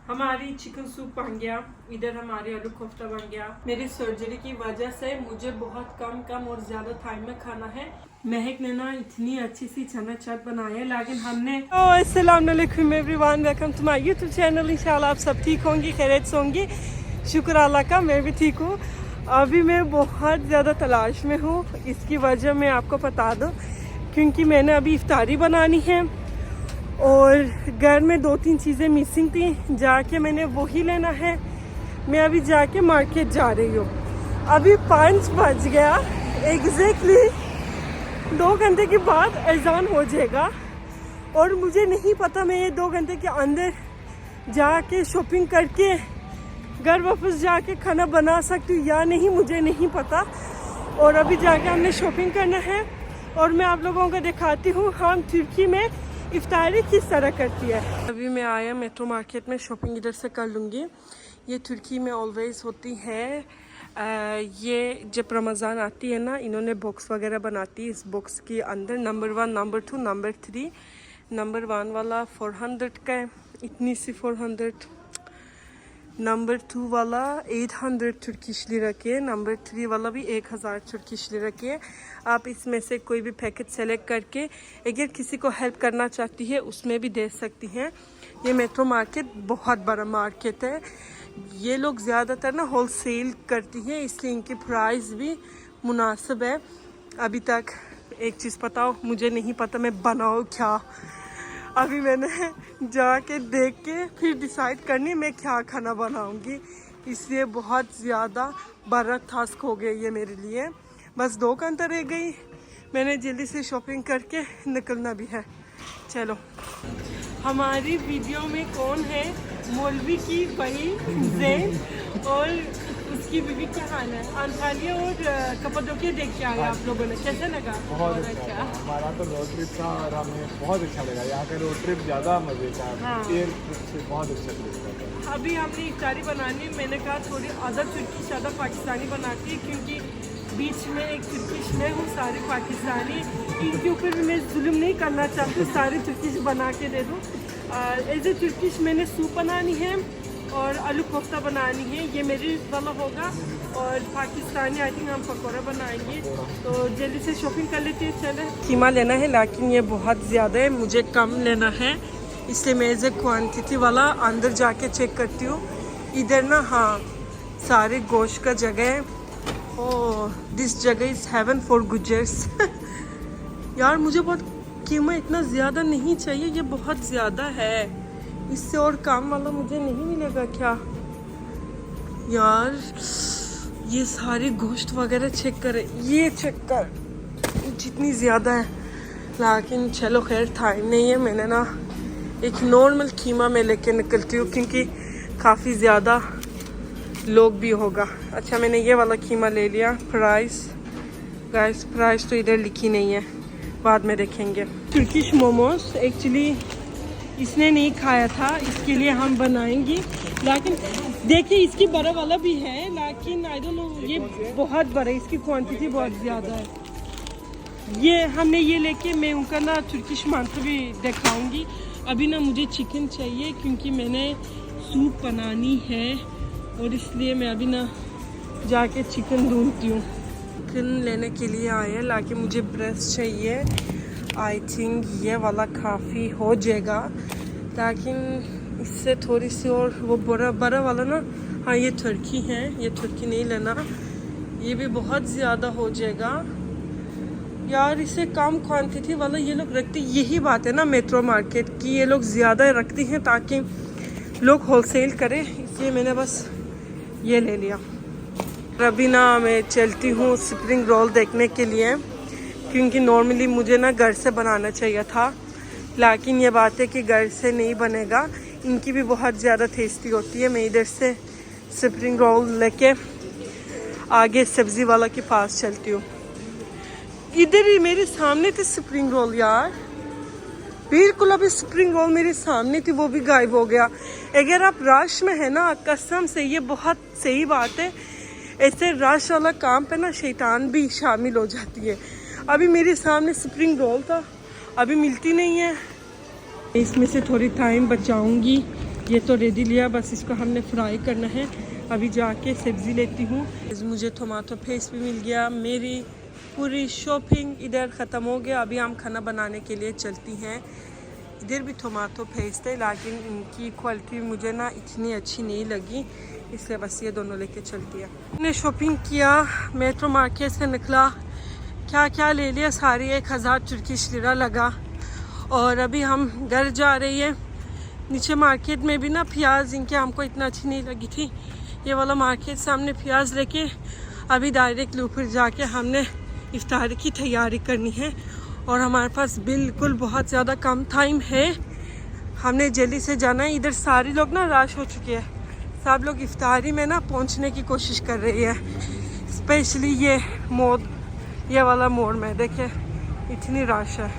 हमारी chicken soup बन गया, इधर हमारी आलू कोफ्ता बन गया। मेरी सर्जरी की वजह से मुझे बहुत कम और ज्यादा टाइम में खाना है। महक ने ना इतनी अच्छी सी चना चाट बनाई है, लेकिन हमने अस्सलाम वालेकुम everyone, welcome to my YouTube channel. इंशाल्लाह आप सब ठीक होंगी, खैरियत से होंगी। शुक्र अल्लाह का, मैं भी ठीक हूँ। अभी मैं बहुत ज़्यादा तलाश में हूँ। इसकी वजह मैं आपको बता दूँ, क्योंकि मैंने अभी इफ्तारी बनानी है और घर में 2-3 चीज़ें मिसिंग थी, जाके मैंने वही लेना है। मैं अभी जाके मार्केट जा रही हूँ। अभी 5 बज गया, एग्जैक्टली 2 घंटे के बाद अज़ान हो जाएगा और मुझे नहीं पता मैं ये 2 घंटे के अंदर जाके शॉपिंग करके घर वापस जाके खाना बना सकती हूँ या नहीं, मुझे नहीं पता। और अभी जाके हमने शॉपिंग करना है और मैं आप लोगों को दिखाती हूँ हम तुर्की में इफ्तारी किस तरह करती है। अभी मैं आया मेट्रो मार्केट में, शॉपिंग इधर से कर लूँगी। ये तुर्की में ऑलवेज होती है। ये जब रमज़ान आती है ना, इन्होंने बॉक्स वगैरह बनाती है। इस बॉक्स के अंदर नंबर 1, नंबर 2, नंबर 3। नंबर 1 वाला 400 का है, इतनी सी 400। नंबर 2 वाला 800 तुर्किश लिरा के, नंबर 3 वाला भी 1000 तुर्किश लिरा के। आप इसमें से कोई भी पैकेट सेलेक्ट करके अगर किसी को हेल्प करना चाहती है उसमें भी दे सकती हैं। ये मेट्रो मार्केट बहुत बड़ा मार्केट है। ये लोग ज़्यादातर ना होल सेल करती हैं, इसलिए इनकी प्राइस भी मुनासिब है। अभी तक एक चीज़ बताओ, मुझे नहीं पता मैं बनाऊँ क्या। अभी मैंने जाके देख के फिर डिसाइड करनी मैं क्या खाना बनाऊंगी, इसलिए बहुत ज़्यादा बड़ा टास्क हो गया ये मेरे लिए। बस 2 घंटा रह गई, मैंने जल्दी से शॉपिंग करके निकलना भी है। चलो, हमारी वीडियो में कौन है? मौलवी की बहन ज़ैन और उसकी बीवी। क्या हाल है? अंतालिया और कप्पाडोकिया देख के आए आप लोगों ने, कैसा लगा? बहुत अच्छा। हमारा तो रोड ट्रिप था और हमें बहुत अच्छा लगा। यहाँ का रोड ट्रिप ज़्यादा मजे का, एयर ट्रिप से बहुत अच्छा लगा। अभी हमने इफ्तारी बनानी, मैंने कहा थोड़ी अदर तुर्किश ज़्यादा पाकिस्तानी बनाती है, क्योंकि बीच में एक तुर्किश में हूँ, सारी पाकिस्तानी। इनके ऊपर भी मैं जुल्म नहीं करना चाहती, सारी तुर्किश बना के दे दूँ। एज ए तुर्किश मैंने सूप बनानी है और आलू कोफ्ता बनानी है, ये मेरी वाला होगा। और पाकिस्तानी आई थिंक हम पकौड़ा बनाएंगे। तो जल्दी से शॉपिंग कर लेते हैं। चले, कीमा लेना है, लेकिन ये बहुत ज़्यादा है, मुझे कम लेना है, इसलिए मैं एज ए क्वान्टिटी वाला अंदर जाके चेक करती हूँ। इधर ना, हाँ, सारे गोश्त का जगह है। ओह, दिस जगह इज़ हेवन फॉर गुजर्स। यार मुझे बहुत कीमा इतना ज़्यादा नहीं चाहिए, ये बहुत ज़्यादा है। इससे और काम वाला मुझे नहीं मिलेगा क्या? यार ये सारे गोश्त वगैरह चेक कर, ये चेक कर, जितनी ज़्यादा है। लेकिन चलो खैर, टाइम नहीं है। मैंने ना एक नॉर्मल कीमा में लेके निकलती हूँ, क्योंकि काफ़ी ज़्यादा लोग भी होगा। अच्छा, मैंने ये वाला कीमा ले लिया। प्राइस गाइस, प्राइस तो इधर लिखी नहीं है, बाद में देखेंगे। तुर्किश मोमोज एक्चुअली इसने नहीं खाया था, इसके लिए हम बनाएंगे। लेकिन देखिए, इसकी बड़ा वाला भी है, लेकिन आई डोंट नो, ये बहुत बड़ा है, इसकी क्वांटिटी बहुत ज़्यादा है। ये हमने ये लेके मैं उनका ना तुर्किश मांसो भी दिखाऊंगी। अभी ना मुझे चिकन चाहिए, क्योंकि मैंने सूप बनानी है और इसलिए मैं अभी ना जाके चिकन ढूंढती हूँ। चिकन लेने के लिए आए, लेकिन मुझे ब्रेस्ट चाहिए। आई थिंक ये वाला काफ़ी हो जाएगा, लेकिन इससे थोड़ी सी और वो बड़ा वाला ना, हाँ ये तुर्की है, ये तुर्की नहीं लेना, ये भी बहुत ज़्यादा हो जाएगा। यार इससे कम क्वांटिटी वाला ये लोग रखते, यही बात है ना मेट्रो मार्केट की, ये लोग ज़्यादा रखती हैं ताकि लोग होलसेल करें, इसलिए मैंने बस ये ले लिया। अभी ना मैं चलती हूँ स्प्रिंग रोल देखने के लिए, क्योंकि नॉर्मली मुझे ना घर से बनाना चाहिए था, लेकिन ये बात है कि घर से नहीं बनेगा। इनकी भी बहुत ज़्यादा टेस्टी होती है। मैं इधर से स्प्रिंग रोल लेके आगे सब्ज़ी वाला के पास चलती हूँ। इधर ही मेरे सामने थे स्प्रिंग रोल, यार बिल्कुल अभी स्प्रिंग रोल मेरे सामने थी, वो भी गायब हो गया। अगर आप रश में है ना, कसम से ये बहुत सही बात है, ऐसे रश वाला काम पे ना शैतान भी शामिल हो जाती है। अभी मेरे सामने स्प्रिंग रोल था, अभी मिलती नहीं है। इसमें से थोड़ी टाइम बचाऊंगी ये तो रेडी लिया, बस इसको हमने फ्राई करना है। अभी जाके सब्ज़ी लेती हूँ। मुझे टमाटो पेस्ट भी मिल गया। मेरी पूरी शॉपिंग इधर ख़त्म हो गया। अभी हम खाना बनाने के लिए चलती हैं। इधर भी टमाटो पेस्ट है, लेकिन इनकी क्वालिटी मुझे ना इतनी अच्छी नहीं लगी, इसलिए बस ये दोनों लेके चलती है। मैंने शॉपिंग किया, मेट्रो मार्केट से निकला, क्या क्या ले लिया, सारी 1000 तुर्किश लिरा लगा। और अभी हम घर जा रही है। नीचे मार्केट में भी ना प्याज इनके हमको इतना अच्छी नहीं लगी थी। ये वाला मार्केट से हमने प्याज लेके अभी डायरेक्ट ऊपर जाके हमने इफ्तार की तैयारी करनी है। और हमारे पास बिल्कुल बहुत ज़्यादा कम टाइम है, हमने जल्दी से जाना है। इधर सारे लोग ना रश हो चुके हैं, सब लोग इफ्तारी में ना पहुंचने की कोशिश कर रही है। स्पेशली ये मोड़, ये वाला मोड़ में देखे इतनी रश है।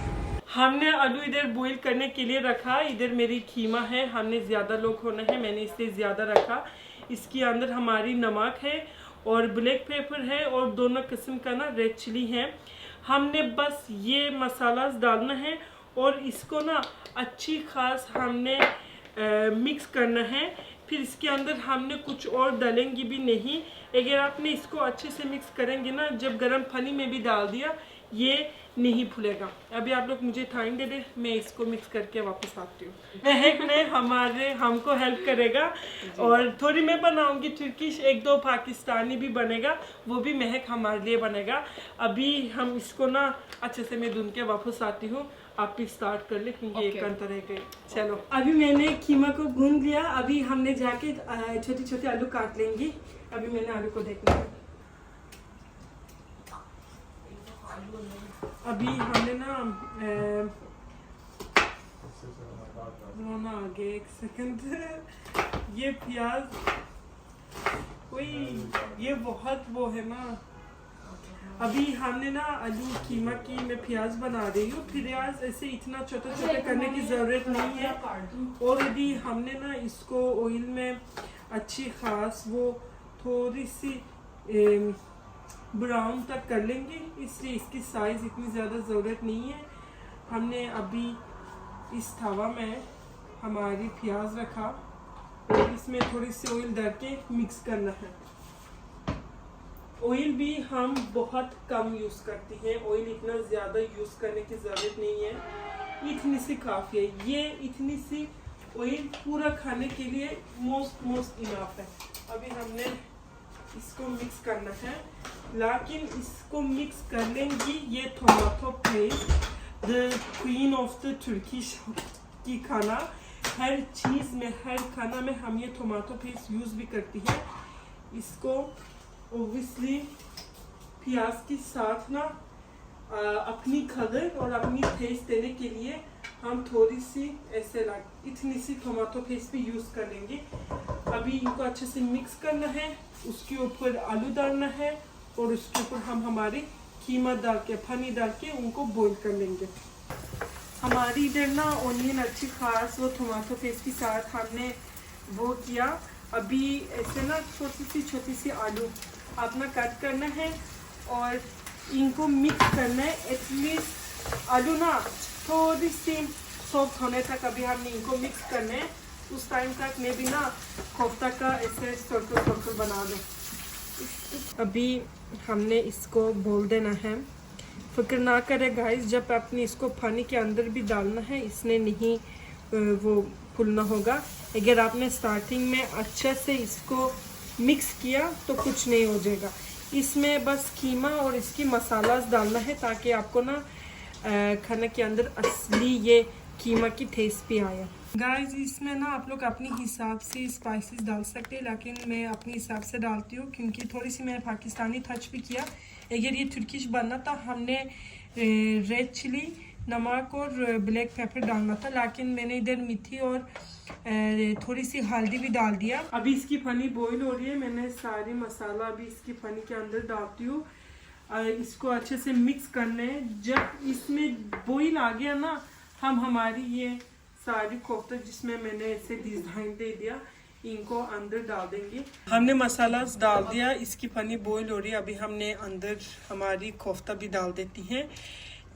हमने आलू इधर बॉईल करने के लिए रखा। इधर मेरी खीमा है, हमने ज़्यादा लोग होना है, मैंने इससे ज़्यादा रखा। इसके अंदर हमारी नमक है और ब्लैक पेपर है और दोनों किस्म का ना रेड चिली है। हमने बस ये मसाला डालना है और इसको ना अच्छी खास हमने मिक्स करना है। फिर इसके अंदर हमने कुछ और डालेंगे भी नहीं। अगर आपने इसको अच्छे से मिक्स करेंगे ना, जब गर्म पानी में भी डाल दिया ये नहीं फूलेगा। अभी आप लोग मुझे टाइम दे दे, मैं इसको मिक्स करके वापस आती हूँ। महक ने हमको हेल्प करेगा और थोड़ी मैं बनाऊंगी तुर्किश, 1-2 पाकिस्तानी भी बनेगा, वो भी महक हमारे लिए बनेगा। अभी हम इसको ना अच्छे से मैं धुन के वापस आती हूँ। आप भी स्टार्ट कर ले क्योंकि एक घंटा रह गए। चलो, अभी मैंने कीमा को भून लिया। अभी हमने जाके छोटे छोटे आलू काट लेंगे। अभी मैंने आलू को देखना है। अभी हमने ना आगे एक सेकंड, ये प्याज, ये बहुत वो है ना। अभी हमने ना आलू कीमा की मैं प्याज बना रही हूँ। प्याज ऐसे इतना छोटा छोटा करने की ज़रूरत नहीं है। और यदि हमने ना इसको ऑयल में अच्छी खास वो थोड़ी सी ब्राउन तक कर लेंगे, इसलिए इसकी साइज़ इतनी ज़्यादा ज़रूरत नहीं है। हमने अभी इस तवा में हमारी प्याज रखा और इसमें थोड़ी सी ऑयल डाल के मिक्स करना है। ऑयल भी हम बहुत कम यूज़ करते हैं, ऑयल इतना ज़्यादा यूज़ करने की ज़रूरत नहीं है, इतनी सी काफ़ी है। ये इतनी सी ऑयल पूरा खाने के लिए मोस्ट इनफ है। अभी हमने इसको मिक्स करना है, लेकिन इसको मिक्स कर लेंगी। ये tomato paste, the queen of the Turkish की खाना, हर चीज़ में, हर खाना में हम ये टोमेटो पेस्ट यूज़ भी करती है। इसको ओबियसली प्याज के साथ ना अपनी कलर और अपनी टेस्ट देने के लिए हम थोड़ी सी ऐसे इतनी सी टोमेटो पेस्ट भी यूज़ कर लेंगे। अभी इनको अच्छे से मिक्स करना है, उसके ऊपर आलू डालना है और उसके ऊपर हम हमारी कीमा डाल के, पानी डाल के उनको बॉईल कर लेंगे। हमारी इधर ना ऑनियन अच्छी खास वो टोमेटो पेस्ट के साथ हमने वो किया। अभी ऐसे ना छोटी सी आलू अपना कट करना है और इनको मिक्स करना है। एटलीस्ट आलू ना थोड़ी सी सॉफ्ट होने तक अभी हमने इनको मिक्स करना है। उस टाइम तक मैं भी ना कोफ्ता का ऐसे सर्कल बना लूँ। अभी हमने इसको बोल देना है, फिक्र ना करें गाइस, जब आपने इसको पानी के अंदर भी डालना है, इसने नहीं वो फूलना होगा। अगर आपने स्टार्टिंग में अच्छे से इसको मिक्स किया तो कुछ नहीं हो जाएगा। इसमें बस कीमा और इसकी मसाला डालना है ताकि आपको ना खाने के अंदर असली ये कीमा की टेस्ट भी आए। गाइस, इसमें ना आप लोग अपने हिसाब से स्पाइसेस डाल सकते हैं, लेकिन मैं अपने हिसाब से डालती हूँ क्योंकि थोड़ी सी मैंने पाकिस्तानी टच भी किया। अगर ये तुर्किश बनना था हमने रेड चिली, नमक और ब्लैक पेपर डालना था, लेकिन मैंने इधर मीठी और थोड़ी सी हल्दी भी डाल दिया। अभी इसकी पानी बॉईल हो रही है, मैंने सारी मसाला अभी इसकी पानी के अंदर डालती हूँ। इसको अच्छे से मिक्स करना है। जब इसमें बॉईल आ गया ना, हम हमारी ये सारी कोफ्ता जिसमें मैंने ऐसे डिज़ाइन दे दिया इनको अंदर डाल देंगे। हमने मसाला डाल दिया, इसकी पानी बॉईल हो रही है। अभी हमने अंदर हमारी कोफ्ता भी डाल देती हैं।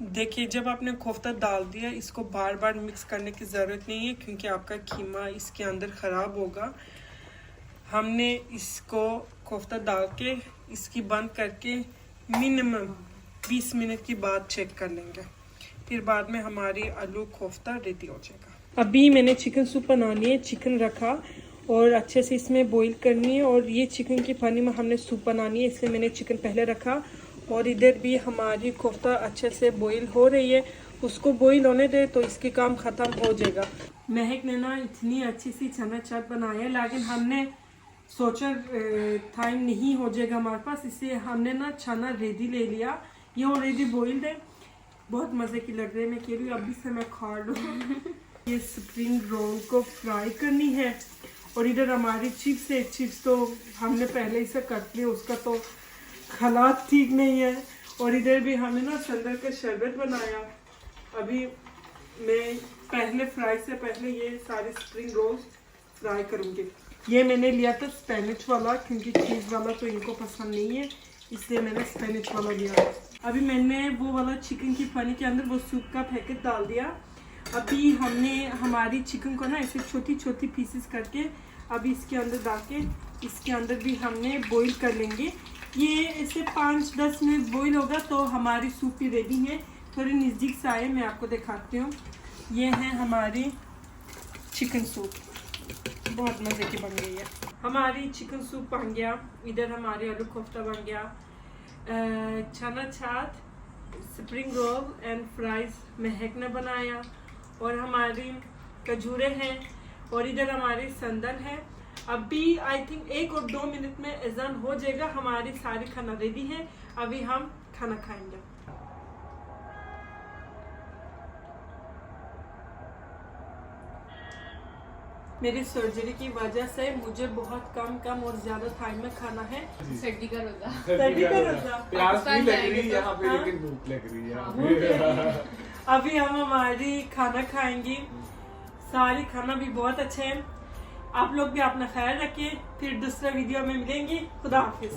देखिए, जब आपने कोफ्ता डाल दिया, इसको बार बार मिक्स करने की ज़रूरत नहीं है क्योंकि आपका कीमा इसके अंदर ख़राब होगा। हमने इसको कोफ्ता डाल के इसकी बंद करके मिनिमम 20 मिनट की बाद चेक कर लेंगे, फिर बाद में हमारी आलू कोफ्ता रेडी हो जाएगा। अभी मैंने चिकन सूप बनानी है, चिकन रखा और अच्छे से इसमें बॉईल करनी है, और ये चिकन की पानी में हमने सूप बनानी है, इसलिए मैंने चिकन पहले रखा। और इधर भी हमारी कोफ्ता अच्छे से बॉईल हो रही है, उसको बॉईल होने दे तो इसके काम ख़त्म हो जाएगा। महक ने ना इतनी अच्छी सी चना चाट बनाई है, लेकिन हमने सोचा टाइम नहीं हो जाएगा हमारे पास, इसलिए हमने ना चना रेडी ले लिया। ये ऑलरेडी बॉइल्ड है, बहुत मज़े की लग रही है। मैं कह रही हूँ अभी से मैं खा लूँ। ये स्प्रिंग रोल को फ्राई करनी है, और इधर हमारी चिप्स है। चिप्स तो हमने पहले ही से कट लिया, उसका तो हालात ठीक नहीं है। और इधर भी हमने ना संदर का शरबत बनाया। अभी मैं पहले फ्राई से पहले ये सारे स्प्रिंग रोल्स फ्राई करूँगी। ये मैंने लिया था स्पेनिश वाला, क्योंकि चीज़ वाला तो इनको पसंद नहीं है, इसलिए मैंने स्पेनिश वाला लिया। अभी मैंने वो वाला चिकन की पानी के अंदर वो सूप का पैकेट डाल दिया। अभी हमने हमारी चिकन को ना ऐसे छोटी छोटी पीसेस करके अभी इसके अंदर डाल के इसके अंदर भी हमने बॉईल कर लेंगे। ये ऐसे 5-10 मिनट बॉईल होगा तो हमारी सूप भी रेडी है। थोड़ी नज़दीक से आए, मैं आपको दिखाती हूँ। ये है हमारी चिकन सूप, बहुत मज़े की बन गई है। हमारी चिकन सूप बन गया, इधर हमारी आलू कोफ्ता बन गया, चना चाट, स्प्रिंग रोल एंड फ्राइज महक ने बनाया, और हमारी खजूरे हैं, और इधर हमारी संदन है। अभी आई थिंक 1 और 2 मिनट में अज़ान हो जाएगा। हमारी सारी खाना रेडी है, अभी हम खाना खाएंगे। मेरी सर्जरी की वजह से मुझे बहुत कम और ज्यादा टाइम में खाना है। सर्दी का रोजा। सर्दी का रोजा। प्यास भी लग रही है यहाँ पे, लेकिन भूख लग रही है। अभी हम हमारी खाना खाएंगे। सारी खाना भी बहुत अच्छे हैं। आप लोग भी अपना ख्याल रखिए, फिर दूसरा वीडियो में मिलेंगे। खुदा हाफिज।